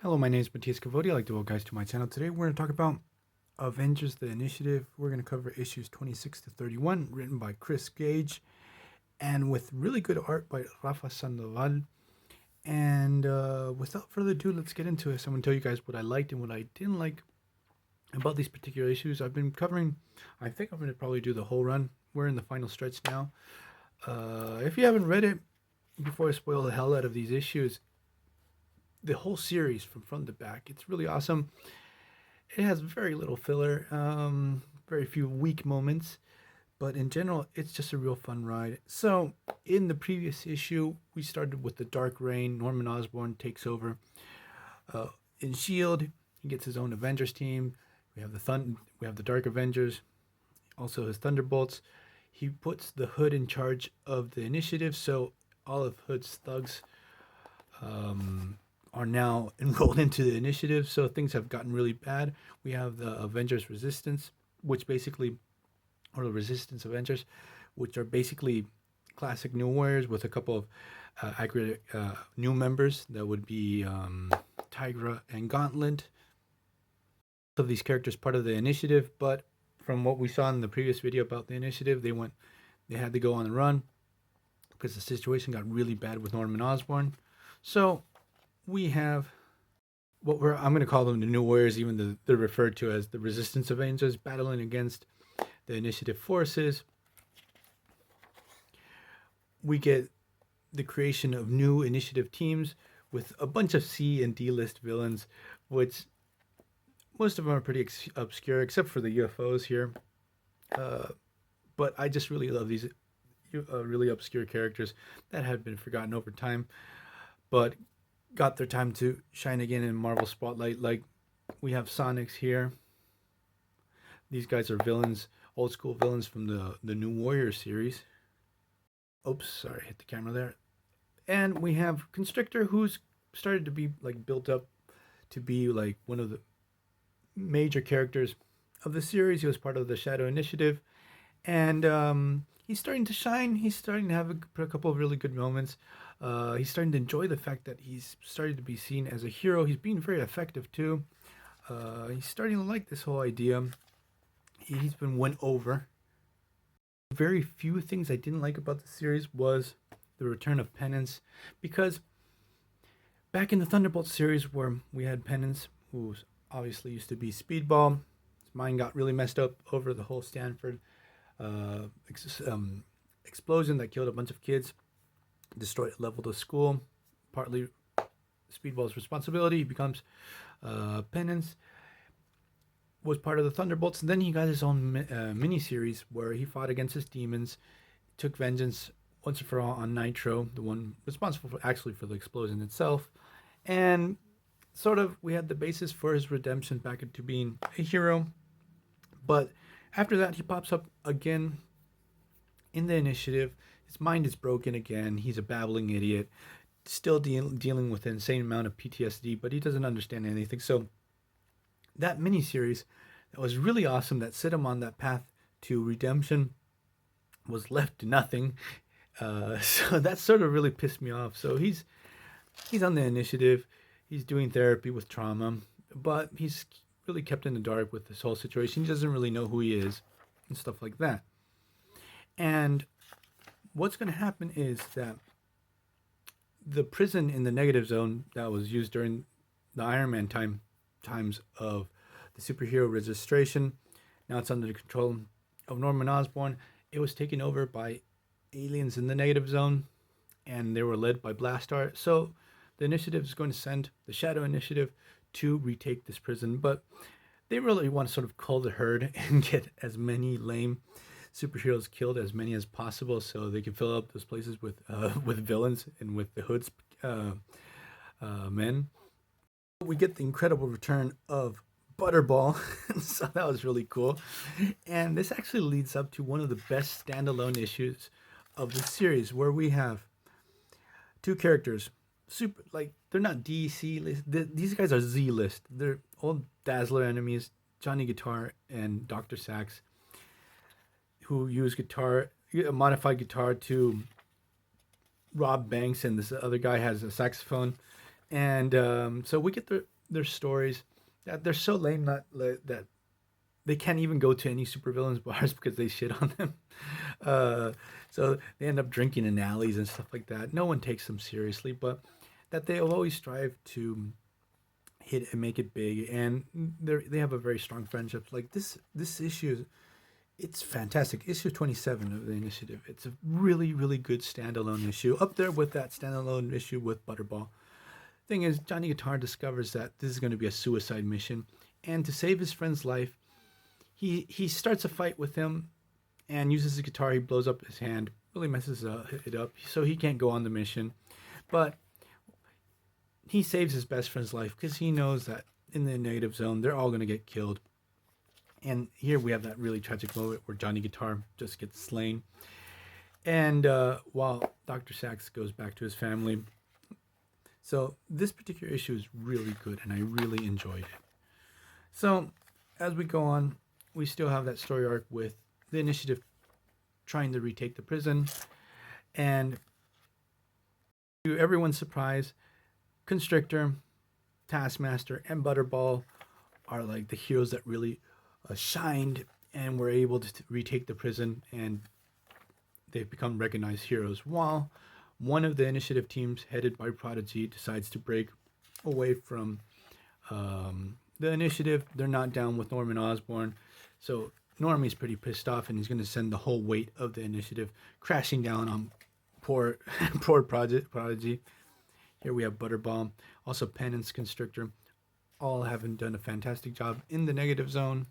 Hello, my name is Matthias Cavodi. I'd like to welcome guys to my channel. Today we're going to talk about Avengers the Initiative. We're going to cover issues 26 to 31, written by Chris Gage, and with really good art by Rafa Sandoval. And without further ado, let's get into it. So I'm going to tell you guys what I liked and what I didn't like about these particular issues. I've been covering, I think I'm going to probably do the whole run. We're in the final stretch now. If you haven't read it, before I spoil the hell out of these issues, the whole series from front to back, it's really awesome. It has very little filler, very few weak moments, but in general, it's just a real fun ride. So, in the previous issue, we started with the Dark Reign. Norman Osborn takes over in Shield. He gets his own Avengers team. We have the Dark Avengers, also his Thunderbolts. He puts the Hood in charge of the Initiative, so all of Hood's thugs are now enrolled into the Initiative, so things have gotten really bad. We have the Avengers Resistance, which basically, or the Resistance Avengers, which are basically classic New Warriors with a couple of accurate new members. That would be Tigra and Gauntlet. Of these characters part of the Initiative, but from what we saw in the previous video about the Initiative, they had to go on the run because the situation got really bad with Norman Osborn. So we have I'm going to call them the New Warriors, even though they're referred to as the Resistance Avengers, battling against the Initiative forces. We get the creation of new Initiative teams with a bunch of C and D list villains, which most of them are pretty obscure, except for the UFOs here. But I just really love these really obscure characters that have been forgotten over time, but got their time to shine again in Marvel Spotlight. Like, we have Sonics here. These guys are villains, old school villains from the New Warrior series. Oops, sorry, hit the camera there. And we have Constrictor, who's started to be like built up to be like one of the major characters of the series. He was part of the Shadow Initiative, and he's starting to shine. He's starting to have a couple of really good moments. He's starting to enjoy the fact that he's starting to be seen as a hero. He's being very effective too. He's starting to like this whole idea. He's been won over. Very few things I didn't like about the series was the return of Penance, because back in the Thunderbolt series, where we had Penance, who obviously used to be Speedball, his mind got really messed up over the whole Stanford explosion that killed a bunch of kids, leveled the school, partly Speedball's responsibility. He becomes Penance, was part of the Thunderbolts, and then he got his own mini-series where he fought against his demons, took vengeance once and for all on Nitro, the one responsible for the explosion itself, and sort of we had the basis for his redemption back into being a hero. But after that, he pops up again in the Initiative. His mind is broken again. He's a babbling idiot, still dealing with an insane amount of PTSD, but he doesn't understand anything. So that miniseries that was really awesome, that set him on that path to redemption, was left to nothing. So that sort of really pissed me off. So he's on the Initiative. He's doing therapy with trauma, but he's really kept in the dark with this whole situation. He doesn't really know who he is and stuff like that. And what's going to happen is that the prison in the negative zone that was used during the Iron Man times of the superhero registration, now it's under the control of Norman Osborn. It was taken over by aliens in the negative zone, and they were led by Blastar. So the Initiative is going to send the Shadow Initiative to retake this prison, but they really want to sort of cull the herd and get as many lame superheroes killed, as many as possible, so they can fill up those places with villains and with the Hood's men. We get the incredible return of Butterball, so that was really cool. And this actually leads up to one of the best standalone issues of the series, where we have two characters, they're not DC list. These guys are Z list. They're old Dazzler enemies, Johnny Guitar and Dr. Sax, who use a modified guitar to rob banks, and this other guy has a saxophone, And so we get their stories that they're so lame that they can't even go to any supervillains bars because they shit on them. Uh, so they end up drinking in alleys and stuff like that. No one takes them seriously, but that they'll always strive to hit and make it big, and they have a very strong friendship. Like this issue, it's fantastic. Issue 27 of the Initiative. It's a really really good standalone issue, up there with that standalone issue with Butterball. Thing is, Johnny Guitar discovers that this is going to be a suicide mission, and to save his friend's life, he starts a fight with him and uses his guitar. He blows up his hand, really messes it up, so he can't go on the mission. But he saves his best friend's life because he knows that in the negative zone, they're all going to get killed. And here we have that really tragic moment where Johnny Guitar just gets slain. And while Dr. Sachs goes back to his family. So this particular issue is really good, and I really enjoyed it. So as we go on, we still have that story arc with the Initiative trying to retake the prison. And to everyone's surprise, Constrictor, Taskmaster, and Butterball are like the heroes that really shined and were able to retake the prison, and they've become recognized heroes. While one of the Initiative teams, headed by Prodigy, decides to break away from the Initiative. They're not down with Norman Osborn, so Normie's pretty pissed off, and he's going to send the whole weight of the Initiative crashing down on poor Prodigy. Here we have Butterball, also Penance, Constrictor, all having done a fantastic job in the negative zone.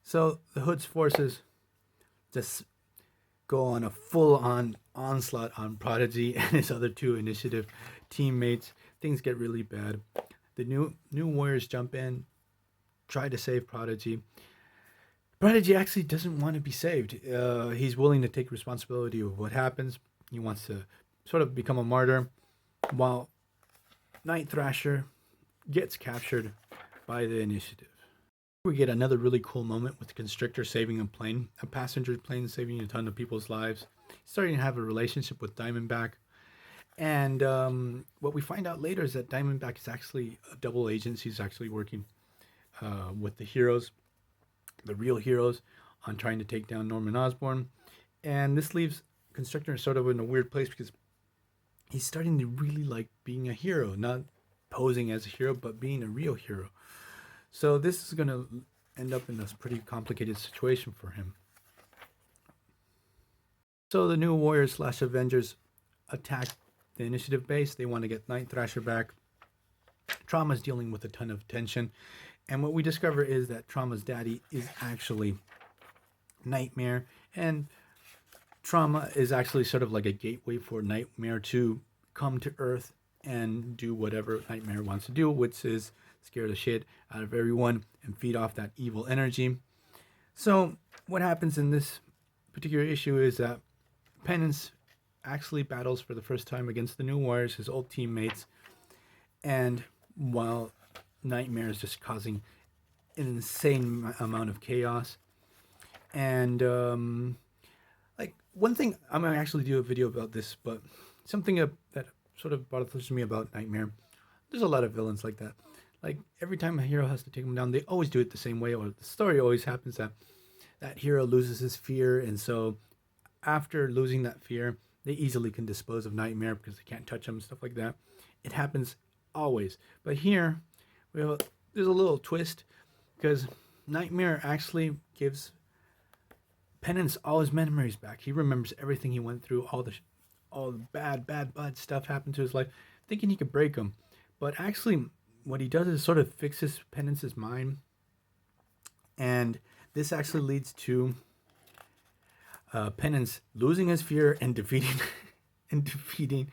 So the Hood's forces just go on a full-on onslaught on Prodigy and his other two Initiative teammates. Things get really bad. The new Warriors jump in, try to save Prodigy. Prodigy actually doesn't want to be saved. He's willing to take responsibility of what happens. He wants to sort of become a martyr, while Night Thrasher gets captured by the Initiative. We get another really cool moment with Constrictor saving a passenger plane, saving a ton of people's lives. He's starting to have a relationship with Diamondback. And what we find out later is that Diamondback is actually a double agent. He's actually working with the heroes, the real heroes, on trying to take down Norman Osborn. And this leaves Constrictor sort of in a weird place because he's starting to really like being a hero, not posing as a hero, but being a real hero. So this is going to end up in a pretty complicated situation for him. So the new Warriors / Avengers attack the Initiative base. They want to get Night Thrasher back. Trauma's dealing with a ton of tension. And what we discover is that Trauma's daddy is actually Nightmare. And Trauma is actually sort of like a gateway for Nightmare to come to Earth and do whatever Nightmare wants to do, which is scare the shit out of everyone and feed off that evil energy. So what happens in this particular issue is that Penance actually battles for the first time against the new Warriors, his old teammates, and while Nightmare is just causing an insane amount of chaos. And like one thing, I'm gonna actually do a video about this, but something that sort of bothers me about Nightmare, there's a lot of villains like that. Like every time a hero has to take him down, they always do it the same way, or the story always happens that hero loses his fear, and so after losing that fear, they easily can dispose of Nightmare because they can't touch him and stuff like that. It happens always. But here, there's a little twist, because Nightmare actually gives Penance all his memories back. He remembers everything he went through, all the bad stuff happened to his life, thinking he could break him. But actually, what he does is sort of fixes Penance's mind. And this actually leads to Penance losing his fear and defeating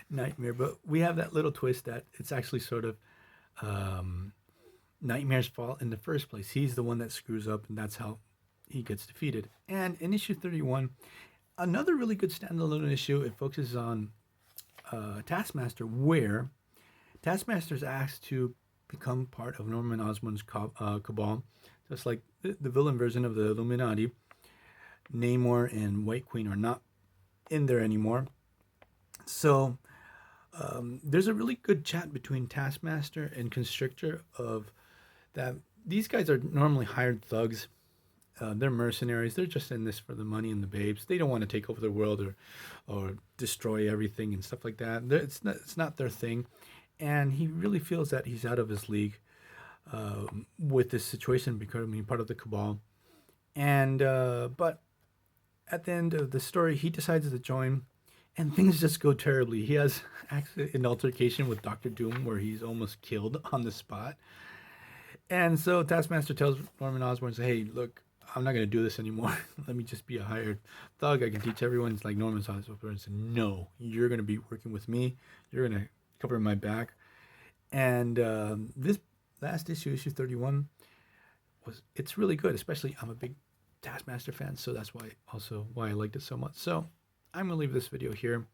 Nightmare. But we have that little twist that it's actually sort of Nightmare's fault in the first place. He's the one that screws up, and that's how he gets defeated. And in issue 31, another really good standalone issue. It focuses on Taskmaster, where Taskmaster is asked to become part of Norman Osborn's cabal, just like the villain version of the Illuminati. Namor and White Queen are not in there anymore. So there's a really good chat between Taskmaster and Constrictor of that these guys are normally hired thugs. They're mercenaries. They're just in this for the money and the babes. They don't want to take over the world or destroy everything and stuff like that. It's not their thing. And he really feels that he's out of his league with this situation, becoming part of the cabal. And but at the end of the story, he decides to join, and things just go terribly. He has actually an altercation with Doctor Doom where he's almost killed on the spot. And so Taskmaster tells Norman Osborn, "Hey, look, I'm not going to do this anymore. Let me just be a hired thug. I can teach everyone." It's like Norman Osborn said, "No, you're going to be working with me. You're going to cover my back." And this last issue 31, it's really good. Especially, I'm a big Taskmaster fan, so that's why I liked it so much. So I'm going to leave this video here.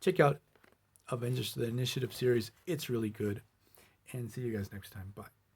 Check out Avengers the Initiative series. It's really good. And see you guys next time. Bye.